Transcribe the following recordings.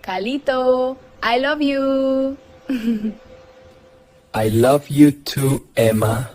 Calito, I love you. I love you too, Emma.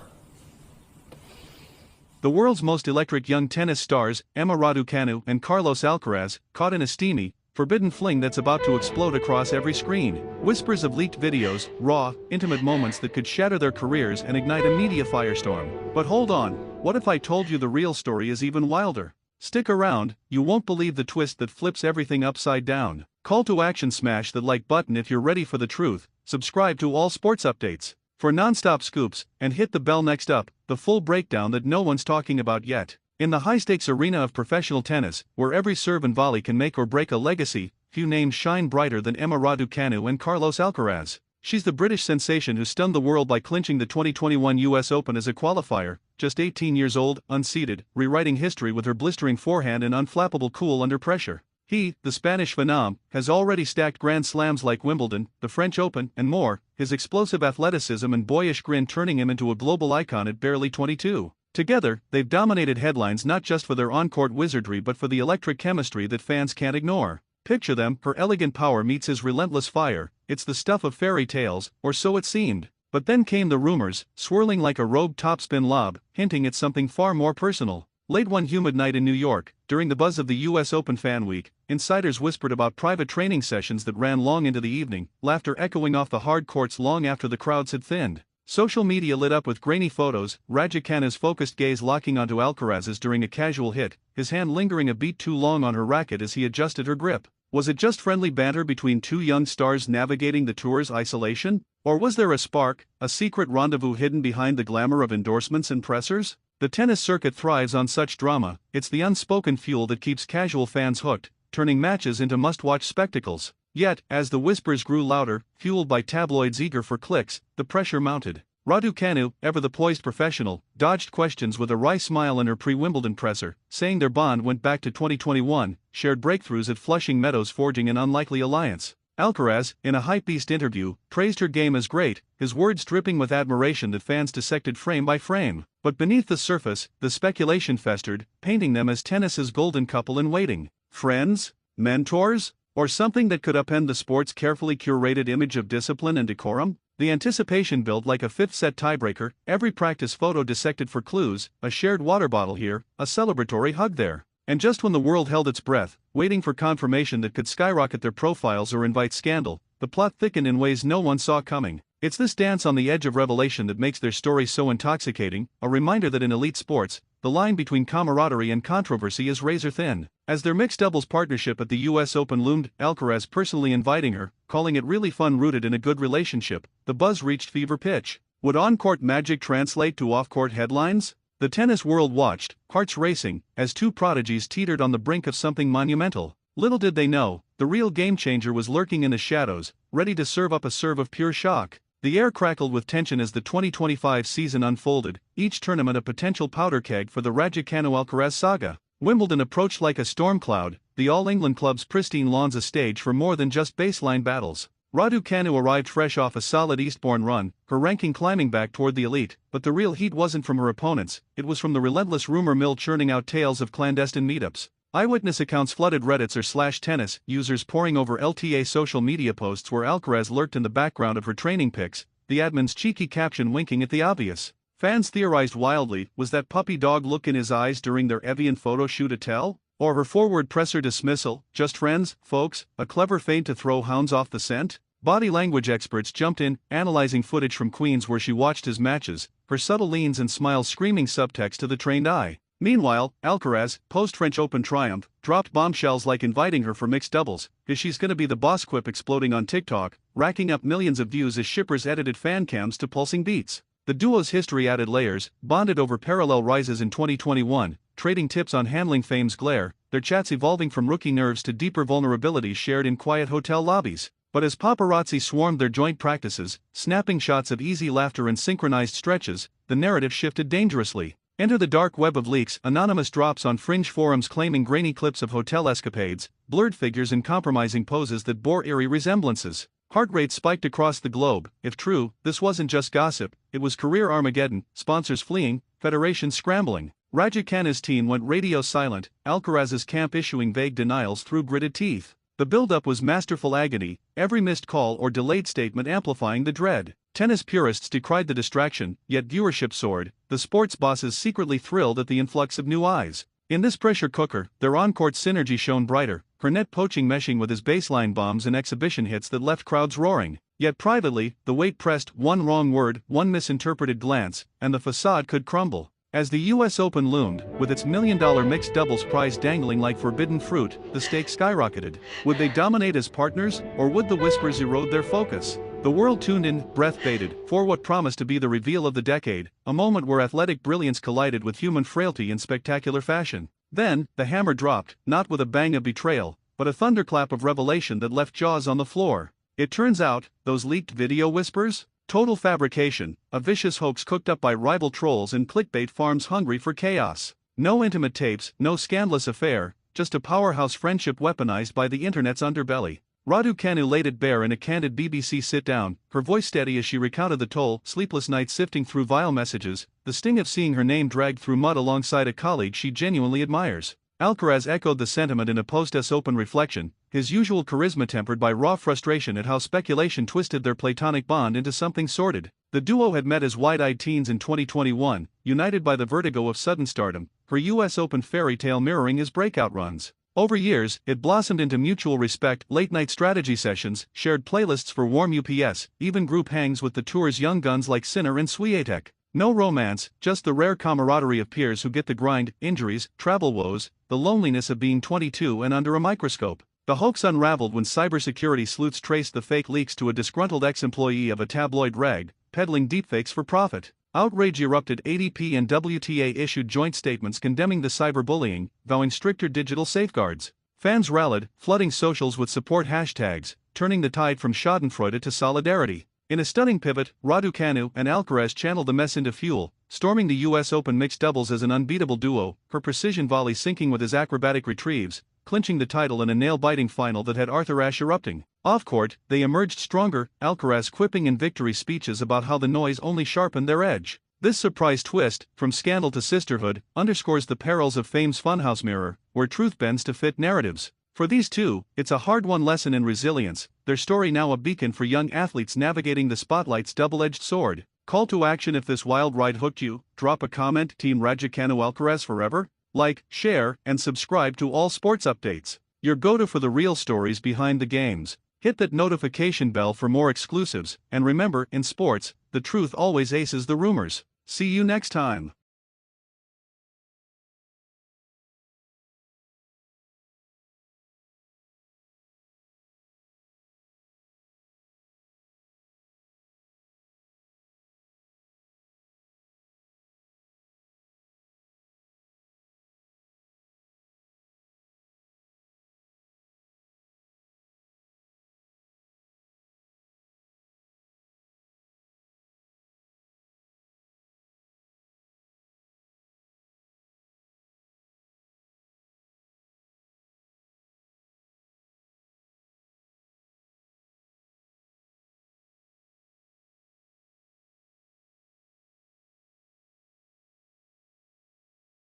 The world's most electric young tennis stars, Emma Raducanu and Carlos Alcaraz, caught in a steamy, forbidden fling that's about to explode across every screen. Whispers of leaked videos, raw, intimate moments that could shatter their careers and ignite a media firestorm. But hold on, what if I told you the real story is even wilder? Stick around, you won't believe the twist that flips everything upside down. Call to action, smash the like button if you're ready for the truth, subscribe to all sports updates for non-stop scoops, and hit the bell. Next up, the full breakdown that no one's talking about yet. In the high-stakes arena of professional tennis, where every serve and volley can make or break a legacy, few names shine brighter than Emma Raducanu and Carlos Alcaraz. She's the British sensation who stunned the world by clinching the 2021 US Open as a qualifier, just 18 years old, unseeded, rewriting history with her blistering forehand and unflappable cool under pressure. He, the Spanish phenom, has already stacked Grand Slams like Wimbledon, the French Open, and more, his explosive athleticism and boyish grin turning him into a global icon at barely 22. Together, they've dominated headlines not just for their on-court wizardry but for the electric chemistry that fans can't ignore. Picture them, her elegant power meets his relentless fire, it's the stuff of fairy tales, or so it seemed. But then came the rumors, swirling like a rogue topspin lob, hinting at something far more personal. Late one humid night in New York, during the buzz of the US Open Fan Week, insiders whispered about private training sessions that ran long into the evening, laughter echoing off the hard courts long after the crowds had thinned. Social media lit up with grainy photos, Raducanu's focused gaze locking onto Alcaraz's during a casual hit, his hand lingering a beat too long on her racket as he adjusted her grip. Was it just friendly banter between two young stars navigating the tour's isolation? Or was there a spark, a secret rendezvous hidden behind the glamour of endorsements and pressers? The tennis circuit thrives on such drama, it's the unspoken fuel that keeps casual fans hooked, turning matches into must-watch spectacles. Yet, as the whispers grew louder, fueled by tabloids eager for clicks, the pressure mounted. Raducanu, ever the poised professional, dodged questions with a wry smile in her pre-Wimbledon presser, saying their bond went back to 2021, shared breakthroughs at Flushing Meadows forging an unlikely alliance. Alcaraz, in a hypebeast interview, praised her game as great, his words dripping with admiration that fans dissected frame by frame. But beneath the surface, the speculation festered, painting them as tennis's golden couple in waiting. Friends? Mentors? Or something that could upend the sport's carefully curated image of discipline and decorum? The anticipation built like a fifth-set tiebreaker, every practice photo dissected for clues, a shared water bottle here, a celebratory hug there. And just when the world held its breath, waiting for confirmation that could skyrocket their profiles or invite scandal, the plot thickened in ways no one saw coming. It's this dance on the edge of revelation that makes their story so intoxicating, a reminder that in elite sports, the line between camaraderie and controversy is razor-thin. As their mixed doubles partnership at the US Open loomed, Alcaraz personally inviting her, calling it really fun rooted in a good relationship, the buzz reached fever pitch. Would on-court magic translate to off-court headlines? The tennis world watched, hearts racing, as two prodigies teetered on the brink of something monumental. Little did they know, the real game-changer was lurking in the shadows, ready to serve up a serve of pure shock. The air crackled with tension as the 2025 season unfolded, each tournament a potential powder keg for the Raducanu-Alcaraz saga. Wimbledon approached like a storm cloud, the All-England club's pristine lawns a stage for more than just baseline battles. Raducanu arrived fresh off a solid Eastbourne run, her ranking climbing back toward the elite, but the real heat wasn't from her opponents, it was from the relentless rumor mill churning out tales of clandestine meetups. Eyewitness accounts flooded Reddit's /tennis users poring over LTA social media posts where Alcaraz lurked in the background of her training pics, the admin's cheeky caption winking at the obvious. Fans theorized wildly, was that puppy dog look in his eyes during their Evian photo shoot a tell? Or her forward presser dismissal, just friends, folks, a clever feint to throw hounds off the scent? Body language experts jumped in, analyzing footage from Queens where she watched his matches, her subtle leans and smiles screaming subtext to the trained eye. Meanwhile, Alcaraz, post-French Open triumph, dropped bombshells like inviting her for mixed doubles, cause she's gonna be the boss quip exploding on TikTok, racking up millions of views as shippers edited fan cams to pulsing beats. The duo's history added layers, bonded over parallel rises in 2021, trading tips on handling fame's glare, their chats evolving from rookie nerves to deeper vulnerabilities shared in quiet hotel lobbies. But as paparazzi swarmed their joint practices, snapping shots of easy laughter and synchronized stretches, the narrative shifted dangerously. Enter the dark web of leaks, anonymous drops on fringe forums claiming grainy clips of hotel escapades, blurred figures and compromising poses that bore eerie resemblances. Heart rate spiked across the globe. If true, this wasn't just gossip, it was career Armageddon, sponsors fleeing, federations scrambling. Raducanu's team went radio silent, Alcaraz's camp issuing vague denials through gritted teeth. The build-up was masterful agony, every missed call or delayed statement amplifying the dread. Tennis purists decried the distraction, yet viewership soared, the sports bosses secretly thrilled at the influx of new eyes. In this pressure cooker, their on-court synergy shone brighter, her net poaching meshing with his baseline bombs and exhibition hits that left crowds roaring. Yet privately, the weight pressed, one wrong word, one misinterpreted glance, and the facade could crumble. As the US Open loomed, with its $1 million mixed doubles prize dangling like forbidden fruit, the stakes skyrocketed. Would they dominate as partners, or would the whispers erode their focus? The world tuned in, breath bated, for what promised to be the reveal of the decade, a moment where athletic brilliance collided with human frailty in spectacular fashion. Then, the hammer dropped, not with a bang of betrayal, but a thunderclap of revelation that left jaws on the floor. It turns out, those leaked video whispers? Total fabrication, a vicious hoax cooked up by rival trolls and clickbait farms hungry for chaos. No intimate tapes, no scandalous affair, just a powerhouse friendship weaponized by the internet's underbelly. Raducanu laid it bare in a candid BBC sit-down, her voice steady as she recounted the toll, sleepless nights sifting through vile messages, the sting of seeing her name dragged through mud alongside a colleague she genuinely admires. Alcaraz echoed the sentiment in a post-US Open reflection, his usual charisma tempered by raw frustration at how speculation twisted their platonic bond into something sordid. The duo had met as wide-eyed teens in 2021, united by the vertigo of sudden stardom, her US Open fairy tale mirroring his breakout runs. Over years, it blossomed into mutual respect, late-night strategy sessions, shared playlists for warm UPS, even group hangs with the tour's young guns like Sinner and Swiatek. No romance, just the rare camaraderie of peers who get the grind, injuries, travel woes, the loneliness of being 22 and under a microscope. The hoax unraveled when cybersecurity sleuths traced the fake leaks to a disgruntled ex-employee of a tabloid rag, peddling deepfakes for profit. Outrage erupted. ADP and WTA issued joint statements condemning the cyberbullying, vowing stricter digital safeguards. Fans rallied, flooding socials with support hashtags, turning the tide from schadenfreude to solidarity. In a stunning pivot, Raducanu and Alcaraz channeled the mess into fuel, storming the US Open mixed doubles as an unbeatable duo, her precision volley syncing with his acrobatic retrieves, clinching the title in a nail-biting final that had Arthur Ashe erupting. Off-court, they emerged stronger, Alcaraz quipping in victory speeches about how the noise only sharpened their edge. This surprise twist, from scandal to sisterhood, underscores the perils of fame's funhouse mirror, where truth bends to fit narratives. For these two, it's a hard-won lesson in resilience, their story now a beacon for young athletes navigating the spotlight's double-edged sword. Call to action: if this wild ride hooked you, drop a comment. Team Raducanu Alcaraz forever? Like, share, and subscribe to all sports updates. Your go-to for the real stories behind the games. Hit that notification bell for more exclusives, and remember, in sports, the truth always aces the rumors. See you next time.